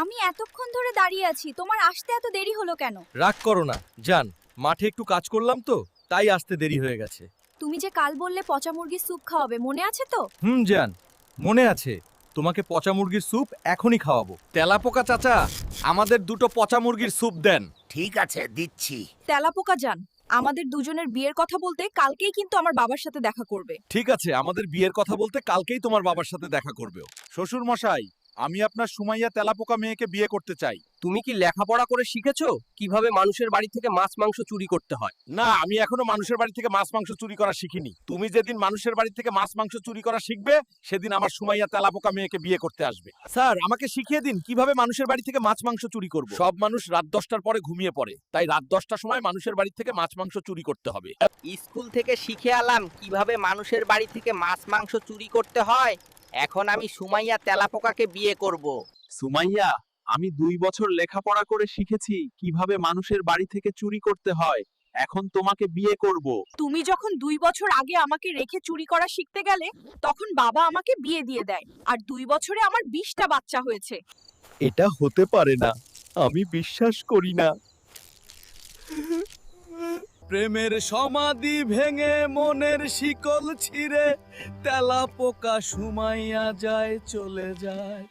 আমি এতক্ষণ ধরে দাঁড়িয়ে আছি, তোমার আসতে এত দেরি হলো কেন? রাগ করো না জান, মাঠে একটু কাজ করলাম তো তাই আসতে দেরি হয়ে গেছে। তুমি যে কাল বললে পচা মুরগির স্যুপ খাওয়াবে, মনে আছে তো? জান, মনে আছে। তোমাকে পচা মুরগির স্যুপ এখনই খাওয়াবো। তেলাপোকা চাচা, আমাদের দুটো পচা মুরগির স্যুপ দেন। ঠিক আছে, দিচ্ছি। তেলাপোকা যান, আমাদের দুজনের বিয়ের কথা বলতে কালকেই কিন্তু আমার বাবার সাথে দেখা করবে। ঠিক আছে, আমাদের বিয়ের কথা বলতে কালকেই তোমার বাবার সাথে দেখা করবেও। শ্বশুর মশাই, আমি আপনার সুমাইয়া তেলাপোকা মেয়েকে বিয়ে করতে চাই। তুমি কি লেখাপড়া করে শিখেছো কিভাবে মানুষের বাড়ি থেকে মাছ মাংস চুরি করতে হয়? না, আমি এখনো মানুষের বাড়ি থেকে মাছ মাংস চুরি করা শিখিনি। তুমি যেদিন মানুষের বাড়ি থেকে মাছ মাংস চুরি করা শিখবে, সেদিন আমার সুমাইয়া তেলাপোকা মেয়েকে বিয়ে করতে আসবে। স্যার, আমাকে শিখিয়ে দিন কিভাবে মানুষের বাড়ি থেকে মাছ মাংস চুরি করব। সব মানুষ রাত 10টার পরে ঘুমিয়ে পড়ে, তাই রাত 10টার সময় মানুষের বাড়ি থেকে মাছ মাংস চুরি করতে হবে। স্কুল থেকে শিখে আলাম কিভাবে মানুষের বাড়ি থেকে মাছ মাংস চুরি করতে হয়। এখন আমি সুমাইয়া তেলাপোকাকে বিয়ে করব। সুমাইয়া, আমি 2 বছর লেখাপড়া করে শিখেছি কিভাবে মানুষের বাড়ি থেকে চুরি করতে হয়। এখন তোমাকে বিয়ে করব। তুমি যখন 2 বছর আগে আমাকে রেখে চুরি করা শিখতে গেলে, তখন বাবা আমাকে বিয়ে দিয়ে দেয়, আর 2 বছরে আমার 20টা বাচ্চা হয়েছে। এটা হতে পারে না, আমি বিশ্বাস করি না। প্রেমের সমাধি ভেঙে মনের শিকল ছিঁড়ে তেলাপোকা সুমাইয়া যায়, চলে যায়।